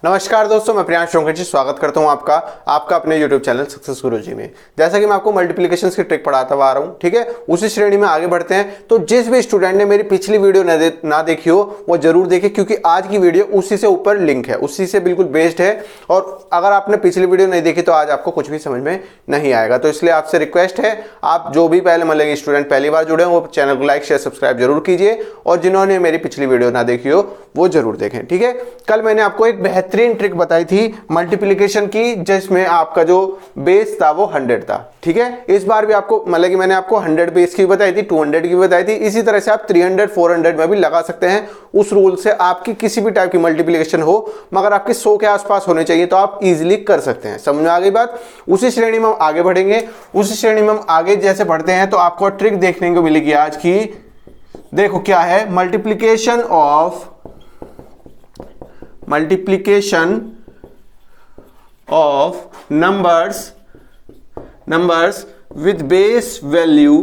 नमस्कार दोस्तों, मैं प्रियांश मुखर्जी स्वागत करता हूं आपका अपने YouTube चैनल सक्सेस गुरुजी में। जैसा कि मैं आपको मल्टीप्लिकेशन की ट्रिक पढ़ाता हुआ आ रहा हूं, ठीक है, उसी श्रेणी में आगे बढ़ते हैं। तो जिस भी स्टूडेंट ने मेरी पिछली वीडियो ना देखी हो वो जरूर देखे, क्योंकि आज की वीडियो उसी से ऊपर लिंक है, उसी से बिल्कुल बेस्ड है। और अगर आपने पिछली वीडियो नहीं देखी तो आज आपको कुछ भी समझ में नहीं आएगा। तो इसलिए आपसे रिक्वेस्ट है, आप जो भी मतलब स्टूडेंट पहली बार जुड़े हो वो चैनल को लाइक शेयर सब्सक्राइब जरूर कीजिए, और जिन्होंने मेरी पिछली वीडियो ना देखी हो वो जरूर देखें, ठीक है। कल मैंने आपको एक बेहतरीन ट्रिक बताई थी मल्टीप्लिकेशन की, जिसमें आपका जो बेस था वो 100 था, ठीक है। इस बार भी आपको मैंने आपको 100 बेस की बताई थी, 200 की बताई थी। इसी तरह से आप 300 400 में भी लगा सकते हैं। उस रूल से आपकी किसी भी टाइप की मल्टीप्लिकेशन हो, मगर आपके 100 के आसपास होने चाहिए, तो आप इजीली कर सकते हैं। समझ में आ गई बात। उसी श्रेणी में हम आगे बढ़ेंगे। उसी श्रेणी में हम आगे जैसे बढ़ते हैं तो आपको ट्रिक देखने को मिलेगी आज की। देखो क्या है, multiplication of numbers with base value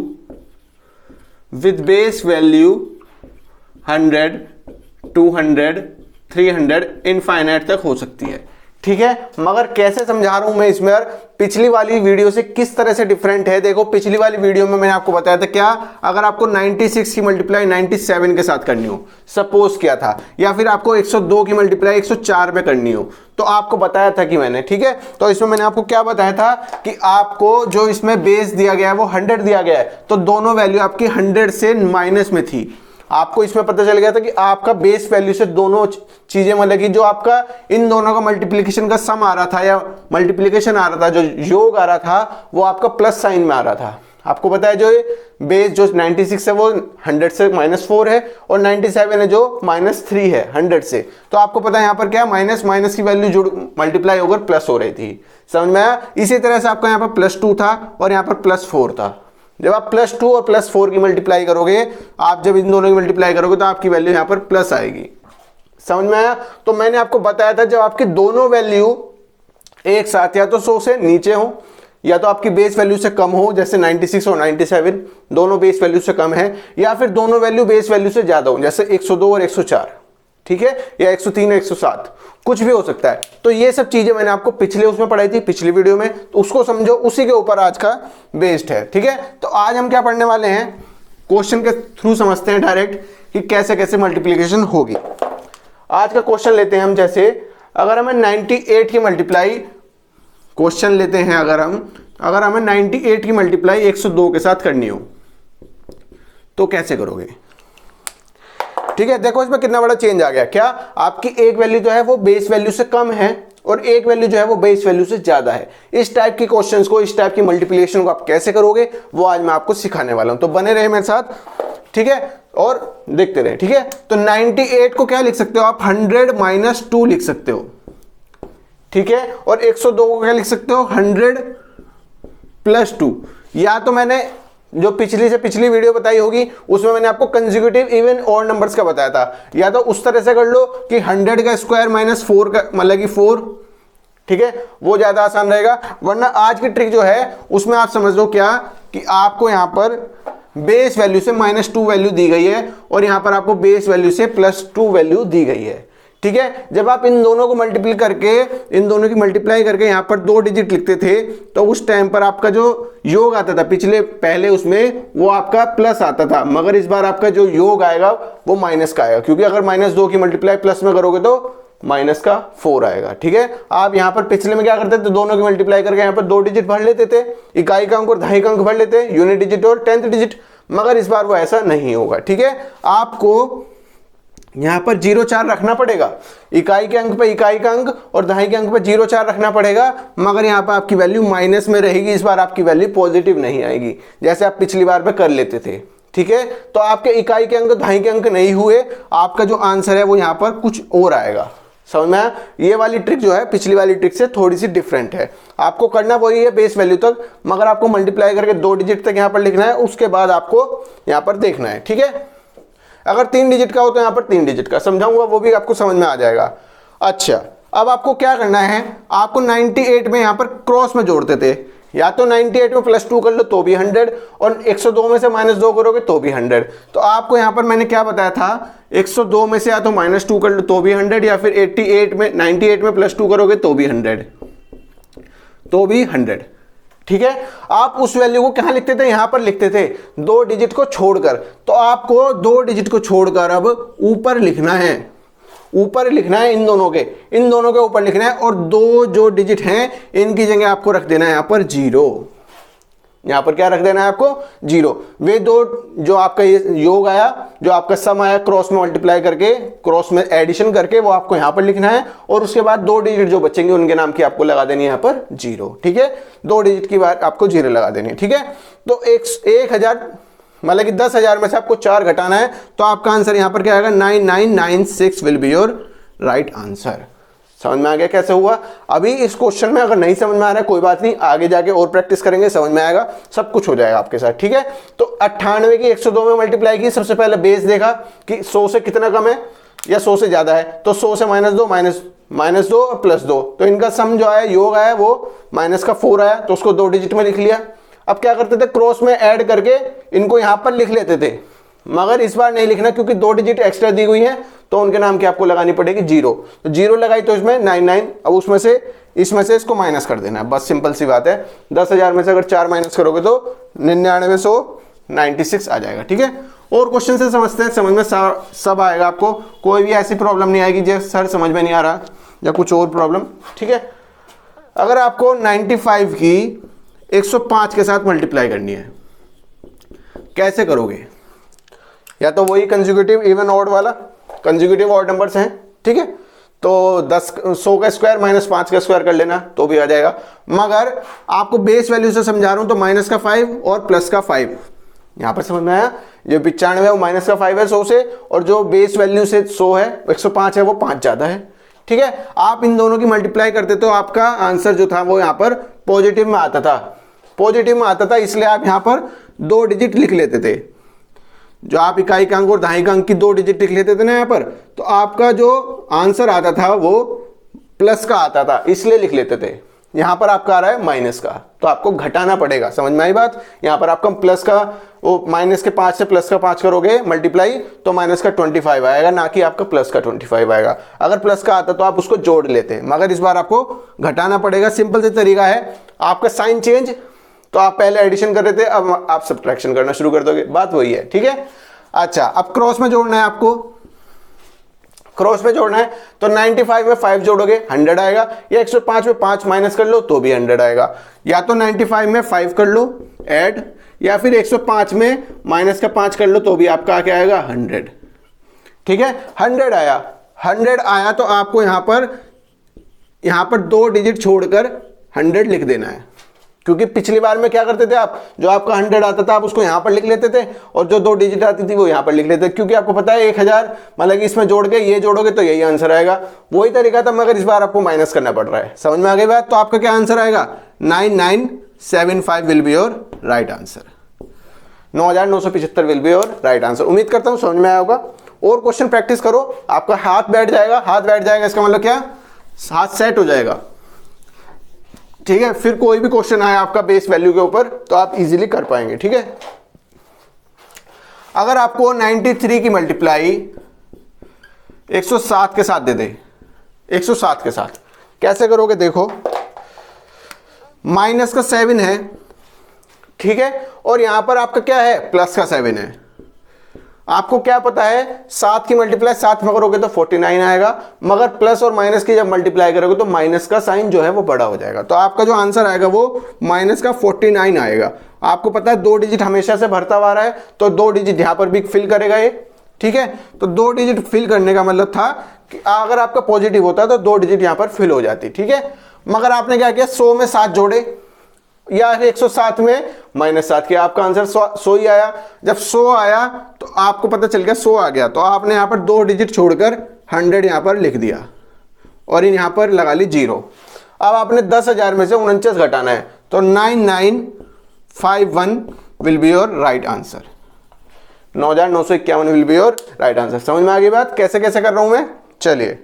100 200 300 infinite तक हो सकती है, ठीक है। मगर कैसे समझा रहा हूं मैं इसमें, यार पिछली वाली वीडियो से किस तरह से डिफरेंट है। देखो पिछली वाली वीडियो में मैंने आपको बताया था क्या, अगर आपको 96 की मल्टीप्लाई 97 के साथ करनी हो, सपोज किया था, या फिर आपको 102 की मल्टीप्लाई 104 पे करनी हो, तो आपको बताया था कि मैंने, ठीक है। तो इसमें मैंने आपको क्या बताया था कि आपको जो इसमें बेस दिया गया है वो 100 दिया गया है, तो दोनों वैल्यू आपकी 100 से माइनस में थी। आपको इसमें पता चल गया था कि आपका बेस वैल्यू से दोनों चीजें मतलब कि जो आपका इन दोनों का मल्टीप्लिकेशन का सम आ रहा था या मल्टीप्लिकेशन आ रहा था, जो योग आ रहा था, वो आपका प्लस साइन में आ रहा था। आपको पता है जो बेस जो 96 है वो 100 से -4 है, और 97 है जो -3 है 100 से। तो आपको पता है यहाँ पर क्या, माइनस माइनस की वैल्यू जुड़ मल्टीप्लाई होकर प्लस हो रही थी। समझ में आया। इसी तरह से आपका यहाँ पर +2 था और यहाँ पर +4 था। जब आप +2 और +4 की मल्टीप्लाई करोगे, आप जब इन दोनों की मल्टीप्लाई करोगे तो आपकी वैल्यू यहाँ पर प्लस आएगी। समझ में आया। तो मैंने आपको बताया था जब आपकी दोनों वैल्यू एक साथ या तो 100 से नीचे हो या तो आपकी बेस वैल्यू से कम हो, जैसे 96 और 97 दोनों बेस वैल्यू से कम है, या फिर दोनों वैल्यू बेस वैल्यू से ज्यादा हो, जैसे 102 और 104, ठीक है, या 103 और 107, कुछ भी हो सकता है। तो ये सब चीजें मैंने आपको पिछले उसमें पढ़ाई थी, पिछली वीडियो में, तो उसको समझो, उसी के ऊपर आज का बेस्ड है, ठीक है। तो आज हम क्या पढ़ने वाले हैं, क्वेश्चन के थ्रू समझते हैं डायरेक्ट कि कैसे कैसे मल्टीप्लिकेशन होगी। आज का क्वेश्चन लेते हैं हम, जैसे अगर हमें 98 की मल्टीप्लाई, क्वेश्चन लेते हैं अगर हमें 98 की मल्टीप्लाई 102 के साथ करनी हो तो कैसे करोगे, ठीक है। देखो इसमें कितना बड़ा चेंज आ गया। क्या, आपकी एक वैल्यू जो है वो बेस वैल्यू से कम है और एक वैल्यू जो है वो बेस वैल्यू से ज्यादा है। इस टाइप की क्वेश्चंस को, इस टाइप की मल्टीप्लिकेशन को आप कैसे करोगे वो आज मैं आपको सिखाने वाला हूं। तो बने रहे मेरे साथ, ठीक है, और देखते रहे, ठीक है। तो 98 को क्या लिख सकते हो आप, 100 - 2 लिख सकते हो, ठीक है। और 102 को क्या लिख सकते हो, 100 + 2। या तो मैंने जो पिछली वीडियो बताई होगी उसमें मैंने आपको कंसेक्यूटिव इवन और नंबर्स का बताया था, या तो उस तरह से कर लो कि 100 का स्क्वायर -4 का मतलब कि 4, ठीक है, वो ज्यादा आसान रहेगा। वरना आज की ट्रिक जो है उसमें आप समझ लो क्या, कि आपको यहां पर बेस वैल्यू से -2 वैल्यू दी गई है और यहां पर आपको बेस वैल्यू से +2 वैल्यू दी गई है, ठीक है। जब आप इन दोनों को मल्टीप्लाई करके यहां पर 2 डिजिट लिखते थे, तो उस टाइम पर आपका जो योग आता था पहले उसमें वो आपका प्लस आता था, मगर इस बार आपका जो योग आएगा वो माइनस का आएगा, क्योंकि अगर -2 की मल्टीप्लाई प्लस में करोगे तो -4 आएगा, ठीक है। आप यहां पर पिछले में क्या करते थे, दोनों की मल्टीप्लाई करके यहां पर 2 डिजिट भर लेते थे, इकाई का अंक और दहाई का अंक भर लेते, यूनिट डिजिट और 10th डिजिट, मगर इस बार वो ऐसा नहीं होगा, ठीक है। आपको यहां पर 0,4 रखना पड़ेगा, इकाई के अंक पे इकाई का अंक और दहाई के अंक पे 0,4 रखना पड़ेगा, मगर यहां पर आपकी वैल्यू माइनस में रहेगी। इस बार आपकी वैल्यू पॉजिटिव नहीं आएगी, जैसे आप पिछली बार पे कर लेते थे, ठीक है। तो आपके इकाई के अंक दहाई के अंक नहीं हुए, आपका जो आंसर है वो यहां पर कुछ और आएगा। समझ में आया। ये वाली ट्रिक जो है पिछली वाली ट्रिक से थोड़ी सी डिफरेंट है। आपको करना वही है बेस वैल्यू तक, मगर आपको मल्टीप्लाई करके 2 डिजिट तक यहां पर लिखना है, उसके बाद आपको यहां पर देखना है, ठीक है। अगर 3 डिजिट का हो तो यहां पर 3 डिजिट का समझाऊंगा, वो भी आपको समझ में आ जाएगा। अच्छा, अब आपको क्या करना है, आपको 98 में यहां पर क्रॉस में जोड़ते थे, या तो 98 में +2 कर लो तो भी 100, और 102 में से -2 करोगे तो भी 100। तो आपको यहाँ पर मैंने क्या बताया था, 102 में से या तो -2 कर लो तो भी 100, या फिर 98 में +2 करोगे तो भी 100, तो भी 100। ठीक है, आप उस वैल्यू को कहाँ लिखते थे, यहां पर लिखते थे 2 डिजिट को छोड़कर। तो आपको 2 डिजिट को छोड़कर अब ऊपर लिखना है, ऊपर लिखना है इन दोनों के ऊपर लिखना है, और 2 जो डिजिट हैं इनकी जगह आपको रख देना है यहां पर 0। यहां पर क्या रख देना है आपको, 0। वे 2 जो आपका ये योग आया, जो आपका सम आया, क्रॉस में मल्टीप्लाई करके, क्रॉस में एडिशन करके, वो आपको यहां पर लिखना है, और उसके बाद 2 डिजिट जो बचेंगे उनके नाम की आपको लगा देनी है यहां पर 0। ठीक है, 2 डिजिट की बार आपको 0 लगा देनी है। ठीक है, तो 1000 मतलब कि 10,000 में से आपको 4 घटाना है, तो आपका आंसर यहां पर क्या आएगा, 9996 will be your right answer. समझ में आ गया कैसे हुआ। अभी इस क्वेश्चन में अगर नहीं समझ में आ रहा है कोई बात नहीं, आगे जाके और प्रैक्टिस करेंगे, समझ में आएगा, सब कुछ हो जाएगा आपके साथ। ठीक है, तो 98 की 102 में मल्टीप्लाई की, सबसे पहले बेस देखा कि 100 से कितना कम है या 100 से ज्यादा है, तो 100 से -2 -2 और +2, तो इनका सम जो आया, योग आया, वो -4 आया, तो उसको 2 डिजिट में लिख लिया। अब क्या करते थे, क्रॉस में ऐड करके इनको यहां पर लिख लेते थे, मगर इस बार नहीं लिखना क्योंकि 2 डिजिट एक्स्ट्रा दी हुई है, तो उनके नाम की आपको लगानी पड़ेगी 0। तो 0 लगाई तो इसमें 99, अब उसमें से इसमें से इसको माइनस कर देना है, बस सिंपल सी बात है। 10,000 में से अगर 4 माइनस करोगे तो 9996 आ जाएगा। ठीक है, और क्वेश्चन से समझते हैं, समझ में सब आएगा आपको, कोई भी ऐसी प्रॉब्लम नहीं आएगी जो सर समझ में नहीं आ रहा या कुछ और प्रॉब्लम। ठीक है, अगर आपको 95 की 105 के साथ मल्टीप्लाई करनी है, कैसे करोगे, या तो वही कंसेक्यूटिव इवन ऑड वाला, कंसेक्यूटिव ऑड नंबर्स हैं। ठीक है, तो 100 का स्क्वायर -5 का स्क्वायर कर लेना तो भी आ जाएगा, मगर आपको बेस वैल्यू से समझा रहा हूं, तो -5 और +5 यहां पर समझ में आया। जो 95 है वो -5 है 100 से, और जो बेस वैल्यू से 100 है 105 है वो 5 ज्यादा है। ठीक है, आप इन दोनों की मल्टीप्लाई करते तो आपका आंसर जो था वो यहां पर पॉजिटिव में आता था, इसलिए आप यहां पर 2 डिजिट लिख लेते थे। जो आप इकाई का अंक और दहाई का अंक की 2 डिजिट लिख लेते थे ना यहां पर, तो आपका जो आंसर आता था वो प्लस का आता था, इसलिए लिख लेते थे। यहां पर आपका आ रहा है माइनस का, तो आपको घटाना पड़ेगा। समझ में आई बात। यहां पर आपका प्लस का वो -5 से +5 करोगे मल्टीप्लाई, तो -25 आएगा, ना कि आपका +25 आएगा। अगर प्लस का आता तो आप उसको जोड़ लेते, मगर इस बार आपको घटाना पड़ेगा। सिंपल से तरीका है, आपका साइन चेंज, तो आप पहले एडिशन कर रहे थे, अब आप सब्ट्रैक्शन करना शुरू कर दोगे, बात वही है। ठीक है, अच्छा, अब क्रॉस में जोड़ना है आपको, क्रॉस में जोड़ना है तो 95 में 5 जोड़ोगे 100 आएगा, या 105 में 5 माइनस कर लो तो भी 100 आएगा। या तो 95 में 5 कर लो ऐड, या फिर 105 में -5 कर लो तो भी आपका क्या आएगा 100। ठीक है, 100 आया तो आपको यहां पर 2 डिजिट छोड़कर 100 लिख देना है, क्योंकि पिछली बार में क्या करते थे आप, जो आपका 100 आता था आप उसको यहां पर लिख लेते थे, और जो 2 डिजिट आती थी वो यहां पर लिख लेते थे, क्योंकि आपको पता है 1000 मतलब कि इसमें जोड़ के ये जोड़ोगे तो यही आंसर आएगा। वही तरीका था, मगर इस बार आपको माइनस करना पड़ रहा है। समझ में आ गई बात। तो आपका क्या आंसर आएगा, 9975 will be your right answer. 9975 will be your right answer. उम्मीद करता हूं समझ में आया होगा। और क्वेश्चन प्रैक्टिस करो, आपका हाथ बैठ जाएगा, इसका मतलब क्या, हाथ सेट हो जाएगा। ठीक है, फिर कोई भी क्वेश्चन आए आपका बेस वैल्यू के ऊपर तो आप इजीली कर पाएंगे। ठीक है, अगर आपको 93 की मल्टीप्लाई 107 के साथ दे दे, 107 के साथ कैसे करोगे, देखो माइनस का 7 है, ठीक है, और यहां पर आपका क्या है, प्लस का 7 है। आपको क्या पता है, 7 की मल्टीप्लाई 7 में करोगे तो 49 आएगा, मगर प्लस और माइनस की जब मल्टीप्लाई करोगे तो माइनस का साइन जो है वो बड़ा हो जाएगा। तो आपका जो आंसर आएगा वो -49 आएगा। आपको पता है 2 डिजिट हमेशा से भरता हुआ रहा है, तो 2 डिजिट यहां पर भी फिल करेगा ये। ठीक है, तो 2 डिजिट फिल करने का मतलब था कि अगर आपका पॉजिटिव होता तो 2 डिजिट यहां पर फिल हो जाती। ठीक है, मगर आपने क्या किया, 100 में 7 जोड़े, या 107 में -7 किया, आपका आंसर 100 ही आया। जब 100 आया तो आपको पता चल गया 100 आ गया, तो आपने यहां पर 2 डिजिट छोड़कर 100 यहां पर लिख दिया, और यहां पर लगा ली 0। अब आपने 10,000 में से 49 घटाना है, तो 9951 will be your right answer. 9951 will be your right answer. समझ में आ गई बात, कैसे कैसे कर रहा हूं मैं। चलिए,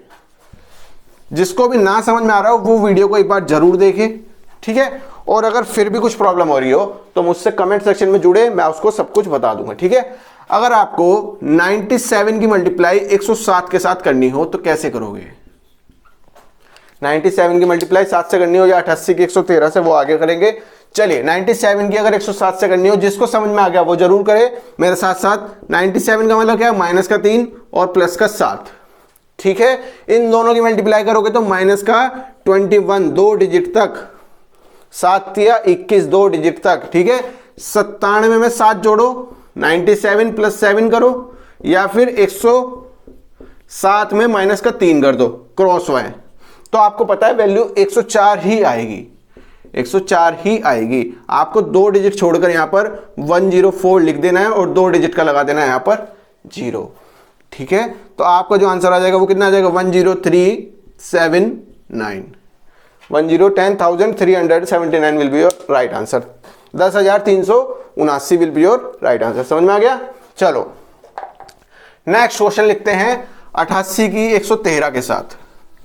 जिसको भी ना समझ में आ रहा हो वो वीडियो को एक बार जरूर देखें। ठीक है, और अगर फिर भी कुछ प्रॉब्लम हो रही हो तो मुझसे कमेंट सेक्शन में जुड़े, मैं उसको सब कुछ बता दूंगा, ठीक है। अगर आपको 97 की मल्टीप्लाई 107 के साथ करनी हो तो कैसे करोगे? 97 की मल्टीप्लाई 7 से करनी हो या 88 की 113 से, वो आगे करेंगे। चलिए 97 की अगर 107 से करनी हो, जिसको समझ में आ गया वो जरूर करे मेरे साथ साथ। 97 का मतलब क्या है? माइनस का 3 और प्लस का 7, ठीक है। इन दोनों की मल्टीप्लाई करोगे तो माइनस का 21 2 डिजिट तक, 7 या 21 2 डिजिट तक, ठीक है। 97 में 7 जोड़ो, 97 प्लस 7 करो, या फिर 107 में माइनस का 3 कर दो, क्रॉस वाई, तो आपको पता है वैल्यू 104 ही आएगी, 104 ही आएगी। आपको 2 डिजिट छोड़कर यहां पर 104 लिख देना है और 2 डिजिट का लगा देना है यहां पर 0, ठीक है। तो आपका जो आंसर आ जाएगा वो कितना आ जाएगा? 10379, 1010379 will be your right answer. 10,379 will be your right answer. समझ में आ गया? चलो नेक्स्ट क्वेश्चन लिखते हैं 88 की 113 के साथ,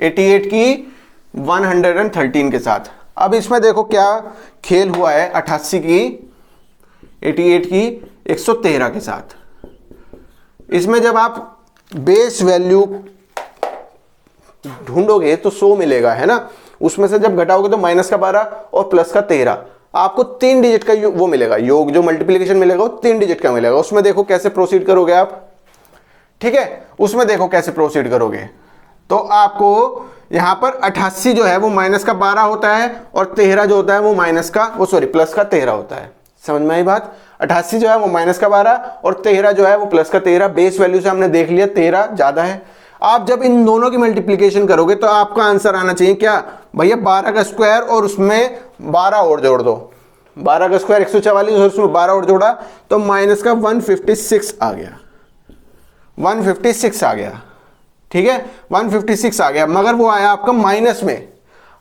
88 की 113 के साथ। अब इसमें देखो क्या खेल हुआ है 88 की 113 के साथ। इसमें जब आप बेस वैल्यू ढूंढोगे तो 100 मिलेगा, है ना। उसमें से जब घटाओगे तो माइनस का 12 और प्लस का 13, आपको 3 डिजिट का वो मिलेगा, योग जो मल्टीप्लिकेशन मिलेगा वो 3 डिजिट का मिलेगा। उसमें देखो कैसे प्रोसीड करोगे आप, ठीक है। उसमें देखो कैसे प्रोसीड करोगे, तो आपको यहां पर 88 जो है वो माइनस का 12 होता है और 13 जो होता है वो माइनस का प्लस का 13 होता है। समझ में आई बात? 88 जो है वो माइनस का 12 और 13 जो है वो प्लस का 13। बेस वैल्यू से हमने देख लिया 13 ज्यादा है। आप जब इन दोनों की मल्टीप्लिकेशन करोगे तो आपका आंसर आना चाहिए क्या भैया? 12 का स्क्वायर और उसमें 12 और जोड़ दो। 12 का स्क्वायर 144 और उसमें 12 और जोड़ा तो माइनस का 156 आ गया, 156 आ गया, ठीक है। 156 आ गया, मगर वो आया आपका माइनस में।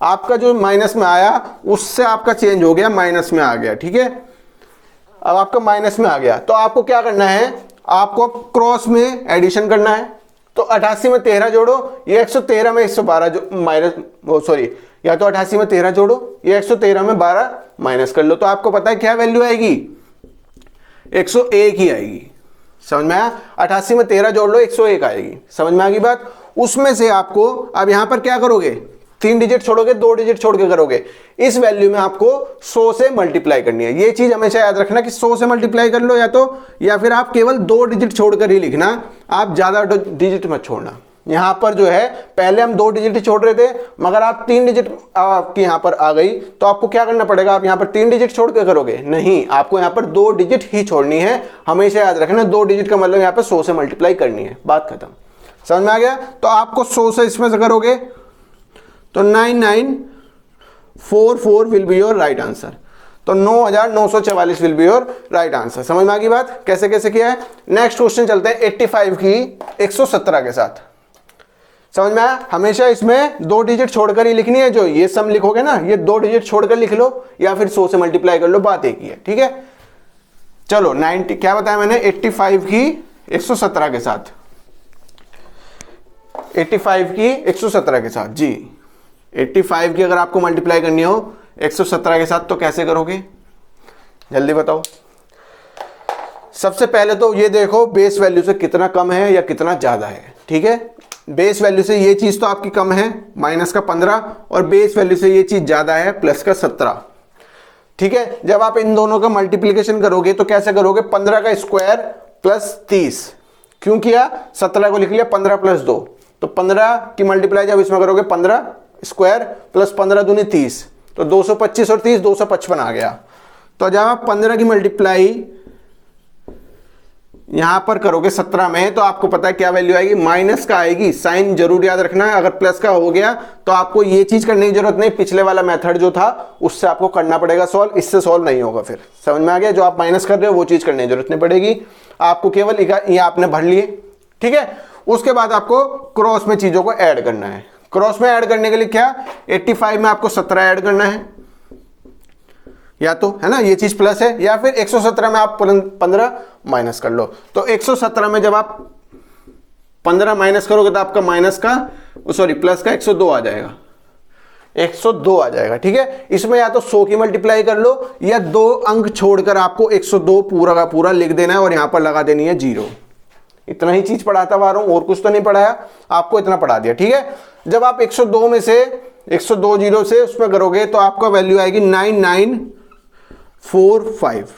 आपका जो माइनस में आया उससे आपका चेंज हो गया, माइनस में आ गया, ठीक है। अब आपका माइनस में आ गया तो आपको क्या करना है? आपको क्रॉस में एडिशन करना है। तो 88 में 13 जोड़ो, ये 113 में 112 जो माइनस, सॉरी, या तो 88 में 13 जोड़ो, ये 113 में 12 माइनस कर लो, तो आपको पता है क्या वैल्यू आएगी? 101 ही आएगी। समझ में आया? 88 में 13 जोड़ लो, 101 आएगी। समझ में आ गई बात? उसमें से आपको अब यहां पर क्या करोगे? 3 डिजिट छोड़ोगे, 2 डिजिट छोड़ के करोगे। इस वैल्यू में आपको 100 से मल्टीप्लाई करनी है। ये चीज हमेशा याद रखना कि 100 से मल्टीप्लाई कर लो या फिर आप केवल 2 डिजिट छोड़कर ही लिखना, आप ज्यादा डिजिट मत छोड़ना। यहां पर जो है पहले हम 2 डिजिट छोड़ रहे थे, मगर आप 3 डिजिट आपकी यहां पर आ गई तो आपको क्या करना पड़ेगा? आप यहां पर 3 डिजिट छोड़ के करोगे? नहीं, आपको यहां पर 2 डिजिट ही छोड़नी है। हमेशा याद रखना 2 डिजिट का मतलब यहां पर 100 से मल्टीप्लाई करनी है, बात खत्म। समझ में आ गया? तो आपको 100 से इसमें से करोगे तो 9944 will be your right answer. तो 9944 will be your right answer. समझ में आ गई बात? कैसे कैसे किया है। नेक्स्ट क्वेश्चन चलते हैं 85 की 117 के साथ। समझ में आया? हमेशा इसमें 2 डिजिट छोड़कर ही लिखनी है। जो ये सम लिखोगे ना, ये 2 डिजिट छोड़कर लिख लो या फिर 100 से मल्टीप्लाई कर लो, बात एक ही है, ठीक है। चलो 90 क्या बताया मैंने? 85 की 117 के साथ, 85 की 117 के साथ जी। 85 की अगर आपको मल्टीप्लाई करनी हो 117 के साथ तो कैसे करोगे? जल्दी बताओ। सबसे पहले तो ये देखो बेस वैल्यू से कितना कम है या कितना ज्यादा है, ठीक है। बेस वैल्यू से ये चीज तो आपकी कम है, माइनस का 15, और बेस वैल्यू से ये चीज ज्यादा है, प्लस का 17, ठीक है। जब आप इन दोनों का मल्टीप्लिकेशन करोगे तो कैसे करोगे? 15 का स्क्वायर प्लस 30, क्यों किया? 17 को लिख लिया 15 प्लस 2, तो 15 की मल्टीप्लाई जब इसमें करोगे 15 स्क्वायर प्लस 15 दूनी 30, तो 225 और 30 255 आ गया। तो जब आप 15 की मल्टीप्लाई यहां पर करोगे 17 में तो आपको पता है क्या वैल्यू आएगी? माइनस का आएगी। साइन जरूर याद रखना है। अगर प्लस का हो गया तो आपको ये चीज करने की जरूरत नहीं, पिछले वाला मेथड जो था उससे आपको करना पड़ेगा सॉल्व, इससे सॉल्व नहीं होगा। फिर समझ में आ गया? जो आप माइनस कर रहे हो वो चीज करने की जरूरत नहीं पड़ेगी आपको, केवल ये आपने भर लिए, ठीक है। उसके बाद आपको क्रॉस में चीजों को ऐड करना है। क्रॉस में ऐड करने के लिए क्या? 85 में आपको 17 ऐड करना है, या तो है ना ये चीज प्लस है, या फिर 117 में आप 15 माइनस कर लो। तो 117 में जब आप 15 माइनस करोगे तो आपका माइनस का प्लस का 102 आ जाएगा, 102 आ जाएगा। ठीक है, इसमें या तो 100 की मल्टीप्लाई कर लो या 2 अंक छोड़कर आपको 102 पूरा का पूरा लिख देना है और यहां पर लगा देनी है 0। इतना ही चीज पढ़ाता हुआ रहा हूं, और कुछ तो नहीं पढ़ाया आपको, इतना पढ़ा दिया। ठीक है, जब आप 102 में से 102 जीरो से उसमें करोगे तो आपका वैल्यू आएगी 9945।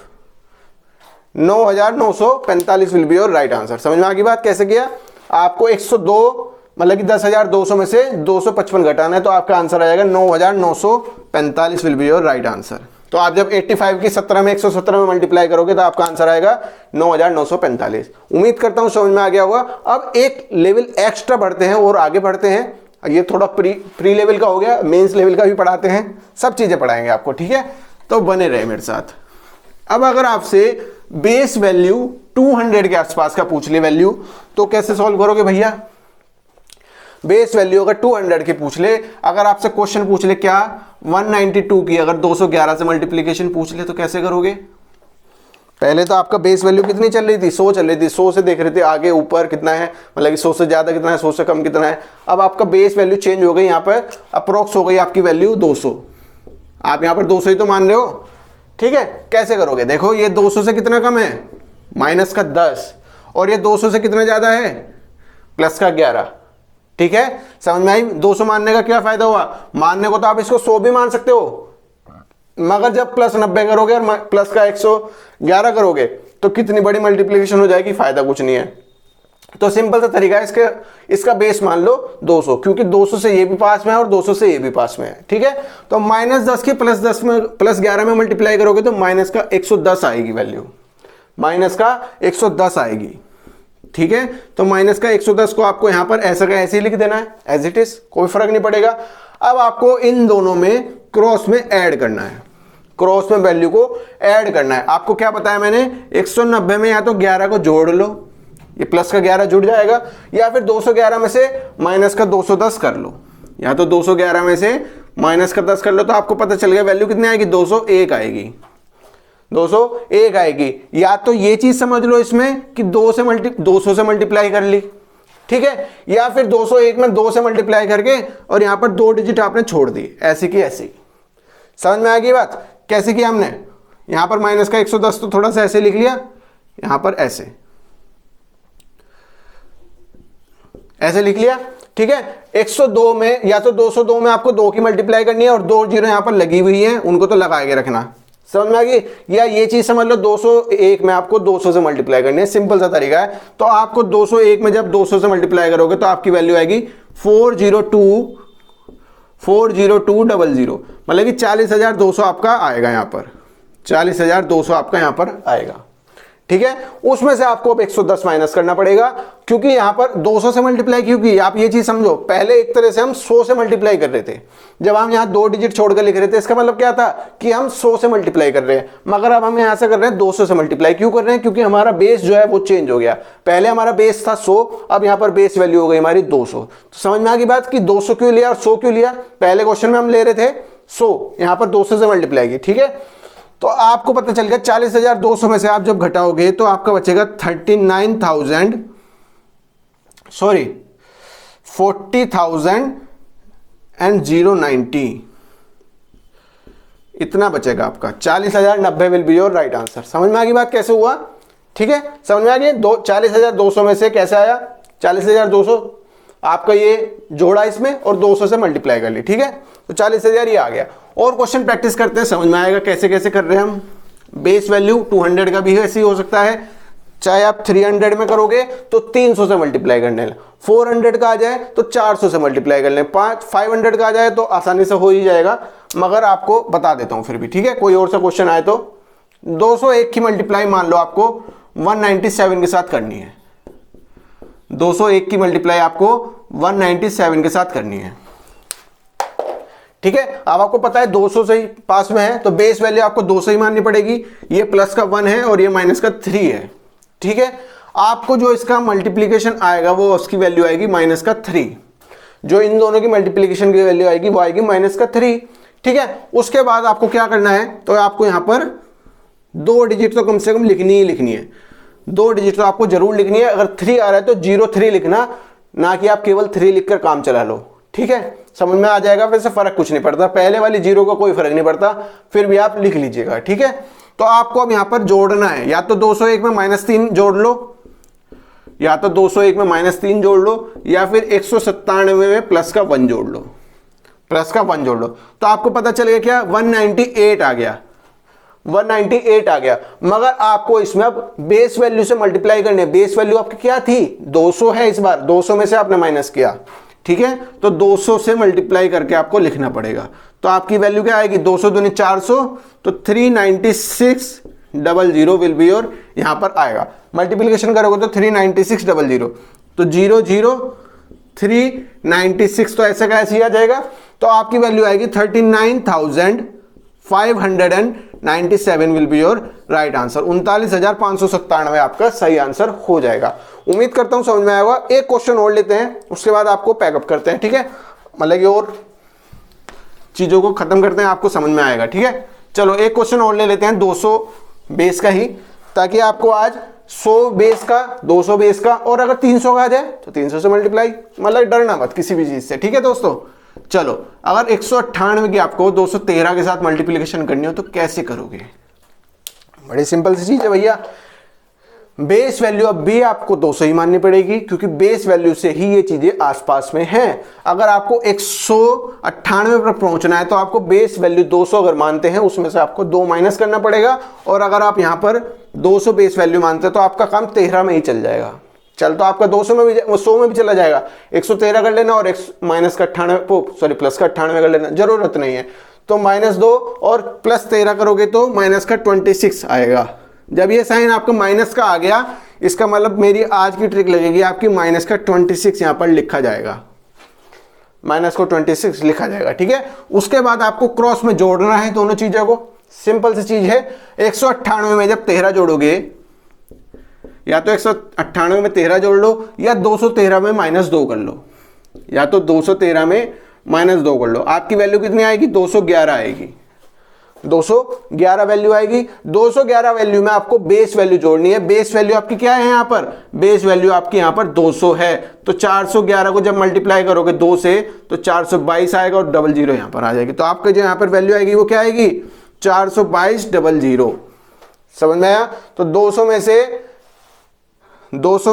9945 will be your right answer. समझ में आ गई बात कैसे किया? आपको 102 मतलब कि 10,200 में से 255 घटाना है, तो आपका आंसर आ जाएगा 9,945 will be your right answer. तो आप जब 85 की 17 में 117 में मल्टीप्लाई करोगे तो आपका आंसर आएगा 9,945। उम्मीद करता हूं समझ में आ गया होगा। अब एक लेवल एक्स्ट्रा बढ़ते हैं और आगे बढ़ते हैं। ये थोड़ा प्री लेवल का हो गया, मेंस लेवल का भी पढ़ाते हैं, सब चीजें पढ़ाएंगे आपको। ठीक है, तो बने रहे मेरे साथ। अब अगर आपसे बेस वैल्यू 200 के आसपास का पूछ ले वैल्यू, तो कैसे सॉल्व करोगे भैया? बेस वैल्यू अगर 200 की पूछ ले, अगर आपसे क्वेश्चन पूछ ले क्या 192 की अगर 211 से मल्टीप्लीकेशन पूछ ले, तो कैसे करोगे? पहले तो आपका बेस वैल्यू कितनी चल रही थी? 100 चल रही थी। 100 से देख रहे थे आगे ऊपर कितना है, मतलब कि 100 से ज्यादा कितना है, 100 से कम कितना है। अब आपका बेस वैल्यू चेंज हो गई, यहाँ पर अप्रोक्स हो गई आपकी वैल्यू 200। आप यहाँ पर 200 ही तो मान रहे हो। ठीक है, कैसे करोगे? देखो ये 200 से कितना कम है, माइनस का 10, और ये 200 से कितना ज्यादा है, प्लस का 11। ठीक है, समझ में आई? 200 मानने का क्या फायदा हुआ? मानने को तो आप इसको 100 भी मान सकते हो, मगर जब प्लस 90 करोगे और प्लस का 111 करोगे तो कितनी बड़ी मल्टीप्लिकेशन हो जाएगी, फायदा कुछ नहीं है। तो सिंपल सा तरीका है, इसका बेस मान लो 200, क्योंकि 200 से ये भी पास में है और 200 से ये भी पास में है। ठीक है, तो -10 की +10 में +11 में मल्टीप्लाई करोगे तो माइनस का 110 आएगी वैल्यू, माइनस का 110 आएगी। ठीक है, तो माइनस का 110 को आपको यहां पर ऐसा का ऐसे ही लिख देना है, एज इट इज, कोई फर्क नहीं पड़ेगा। अब आपको इन दोनों में क्रॉस में ऐड करना है, क्रॉस में वैल्यू को ऐड करना है। आपको क्या बताया मैंने? 190 में या तो 11 को जोड़ लो, ये प्लस का 11 जुड़ जाएगा, या फिर 211 में से माइनस का 210 कर लो, या तो 211 में से माइनस का 10 कर लो, तो आपको पता चल गया वैल्यू कितनी आएगी, 201 आएगी, 201 आएगी। या तो ये चीज समझ लो इसमें कि 200 से मल्टीप्लाई कर ली, ठीक है, या फिर 201 में 2 से मल्टीप्लाई करके और यहां पर 2 डिजिट आपने छोड़ दी, ऐसी की ऐसी। समझ में आ गई बात कैसे किया हमने? यहां पर माइनस का 110 तो थोड़ा सा ऐसे लिख लिया, यहां पर ऐसे लिख लिया। ठीक है, 102 में या तो 202 में आपको 2 की मल्टीप्लाई करनी है और 2 जीरो यहां पर लगी हुई है, उनको तो लगा के रखना। समझ में आ गई? या ये चीज समझ लो 201 में आपको 200 से मल्टीप्लाई करनी है, सिंपल सा तरीका है। तो आपको 201 में जब 200 से मल्टीप्लाई करोगे तो आपकी वैल्यू आएगी 40200, मतलब कि 40,200 आपका आएगा यहां पर, 40,200 आपका यहां पर आएगा। ठीक है, उसमें से आपको अब 110 माइनस करना पड़ेगा, क्योंकि यहां पर 200 से मल्टीप्लाई क्यों की? आप ये चीज समझो, पहले एक तरह से हम 100 से मल्टीप्लाई कर रहे थे, जब हम यहां 2 डिजिट छोड़कर लिख रहे थे, इसका मतलब क्या था कि हम 100 से मल्टीप्लाई कर रहे हैं, मगर अब हम यहां से कर रहे हैं 200 से मल्टीप्लाई। क्यों कर रहे हैं? क्योंकि हमारा बेस जो है वो चेंज हो गया। पहले हमारा बेस था 100, अब यहां पर बेस वैल्यू हो गई हमारी 200। तो समझ में आ गई बात कि 200 क्यों लिया और 100 क्यों लिया? पहले क्वेश्चन में हम ले रहे थे 100, यहां पर 200 से मल्टीप्लाई की। ठीक है, तो आपको पता चल गया 40,200 में से आप जब घटाओगे तो आपका बचेगा 40,090, इतना बचेगा आपका। 40,090 will be your right answer. समझ में आ गई बात कैसे हुआ? ठीक है, समझ में आ गई? 40,200 में से कैसे आया 40,200? आपका ये जोड़ा इसमें और 200 से मल्टीप्लाई कर ली। ठीक है, तो 40,000 ये आ गया। और क्वेश्चन प्रैक्टिस करते हैं, समझ में आएगा कैसे कैसे कर रहे हैं हम। बेस वैल्यू 200 का भी ऐसे ही हो सकता है, चाहे आप 300 में करोगे तो 300 से मल्टीप्लाई करने, 400 का आ जाए तो 400 से मल्टीप्लाई कर लें, 500 का आ जाए तो आसानी से हो ही जाएगा, मगर आपको बता देता हूं फिर भी। ठीक है, कोई और सा क्वेश्चन आए तो 201 की मल्टीप्लाई मान लो आपको 197 के साथ करनी है, 201 की मल्टीप्लाई आपको 197 के साथ करनी है। ठीक है, अब आपको पता है 200 से ही पास में है, तो बेस वैल्यू आपको 200 ही माननी पड़ेगी। ये प्लस का 1 है और ये माइनस का 3 है। ठीक है, आपको जो इसका मल्टीप्लीकेशन आएगा वो उसकी वैल्यू आएगी माइनस का 3, जो इन दोनों की मल्टीप्लीकेशन की वैल्यू आएगी वो आएगी माइनस का 3। ठीक है, उसके बाद आपको क्या करना है, तो आपको यहां पर 2 डिजिट तो कम से कम लिखनी ही लिखनी है, 2 डिजिट तो आपको जरूर लिखनी है। अगर 3 आ रहा है तो 03 लिखना, ना कि आप केवल 3 लिखकर काम चला लो। ठीक है, समझ में आ जाएगा। वैसे फर्क कुछ नहीं पड़ता, पहले वाली जीरो का कोई फर्क नहीं पड़ता, फिर भी आप लिख लीजिएगा। ठीक है, तो आपको अब यहां पर जोड़ना है, या तो 201 में -3 जोड़ लो, या तो 201 में -3 जोड़ लो, या फिर 197 में प्लस का 1 जोड़ लो, प्लस का 1 जोड़ लो, तो आपको पता चलेगा क्या 198 आ गया, 198 आ गया। मगर आपको इसमें अब बेस वैल्यू से मल्टीप्लाई करनी है। बेस वैल्यू आपकी क्या थी, 200 है, इस बार 200 में से आपने माइनस किया। ठीक है, तो 200 से मल्टीप्लाई करके आपको लिखना पड़ेगा। तो आपकी वैल्यू क्या आएगी, 200 दूनी 400, तो 39600 विल बी योर, यहां पर आएगा। मल्टीप्लीकेशन करोगे तो 39600, तो 0 0 396, तो ऐसा कैसे आ जाएगा, तो आपकी वैल्यू आएगी 39,597 will be your right answer. 39,597 आपका सही आंसर हो जाएगा। उम्मीद करता हूं समझ में आएगा। एक क्वेश्चन और लेते हैं, उसके बाद आपको पैकअप करते हैं। ठीक है, मतलब कि और चीजों को खत्म करते हैं, आपको समझ में आएगा। ठीक है, चलो एक क्वेश्चन और ले लेते हैं 200 बेस का ही, ताकि आपको आज 100 बेस का, 200 बेस का, और अगर 300 का आ जाए तो 300 से मल्टीप्लाई, मतलब डरना मत किसी भी चीज से। ठीक है दोस्तों, चलो अगर 198 की आपको 213 के साथ मल्टीप्लिकेशन करनी हो तो कैसे करोगे, बड़ी सिंपल सी चीज है भैया। बेस वैल्यू अब भी आपको 200 ही माननी पड़ेगी, क्योंकि बेस वैल्यू से ही ये चीजें आसपास में हैं। अगर आपको 198 पर पहुंचना है तो आपको बेस वैल्यू 200 अगर मानते हैं, उसमें से आपको 2 माइनस करना पड़ेगा, और अगर आप यहां पर 200 बेस वैल्यू मानते हैं तो आपका काम 13 में ही चल जाएगा। चल तो आपका 200 में भी, 100 में भी चला जाएगा, 113 कर लेना, और माइनस का 98, सॉरी प्लस का 98 कर लेना, जरूरत नहीं है। तो -2 और +13 करोगे तो माइनस का 26 आएगा। जब ये साइन आपका माइनस का आ गया, इसका मतलब मेरी आज की ट्रिक लगेगी आपकी, माइनस का 26 यहां पर लिखा जाएगा, माइनस को 26 लिखा जाएगा। ठीक है, उसके बाद आपको क्रॉस में जोड़ना है दोनों चीजों को। सिंपल सी चीज है, 198 में जब 13 जोड़ोगे, या तो 198 में 13 जोड़ लो, या 213 में -2 कर लो, या तो 213 में -2 कर लो। आपकी वैल्यू कितनी आएगी, 211 आएगी, 211 वैल्यू आएगी। 211 वैल्यू में आपको बेस वैल्यू जोड़नी है। बेस वैल्यू आपकी क्या है, यहां पर बेस वैल्यू आपकी यहां पर 200 है, तो 411 को जब मल्टीप्लाई करोगे 2 से तो 422 आएगा, और 00 यहां पर आ जाएगी। तो आपका जो यहां पर वैल्यू आएगी वो क्या आएगी, 42200। समझ में आया। तो 200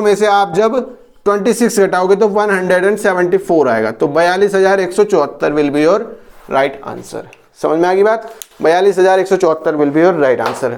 में से आप जब 26 घटाओगे तो 174 आएगा, तो 42,174 will be your right answer. समझ में आ गई बात, 42,174 will be your right answer.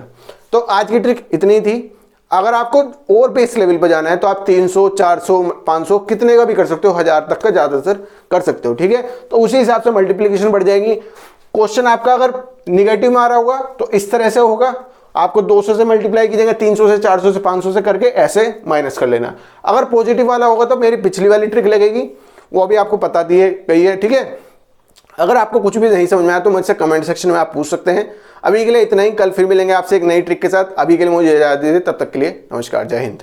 तो आज की ट्रिक इतनी थी। अगर आपको और बेस लेवल पर जाना है तो आप 300, 400, 500 कितने का भी कर सकते हो, 1000 तक का ज्यादातर कर सकते हो। ठीक है, तो उसी हिसाब से मल्टीप्लीकेशन बढ़ जाएगी। क्वेश्चन आपका अगर निगेटिव में आ रहा होगा तो इस तरह से होगा, आपको 200 से मल्टीप्लाई कीजिएगा, 300 से, 400 से, 500 से करके ऐसे माइनस कर लेना। अगर पॉजिटिव वाला होगा तो मेरी पिछली वाली ट्रिक लगेगी, वो अभी आपको बता दी गई है। ठीक है, अगर आपको कुछ भी नहीं समझ में आया तो मुझसे कमेंट सेक्शन में आप पूछ सकते हैं। अभी के लिए इतना ही, कल फिर मिलेंगे आपसे एक नई ट्रिक के साथ। अभी के लिए मुझे इजाजत दीजिए, तब तक के लिए नमस्कार, जय हिंद।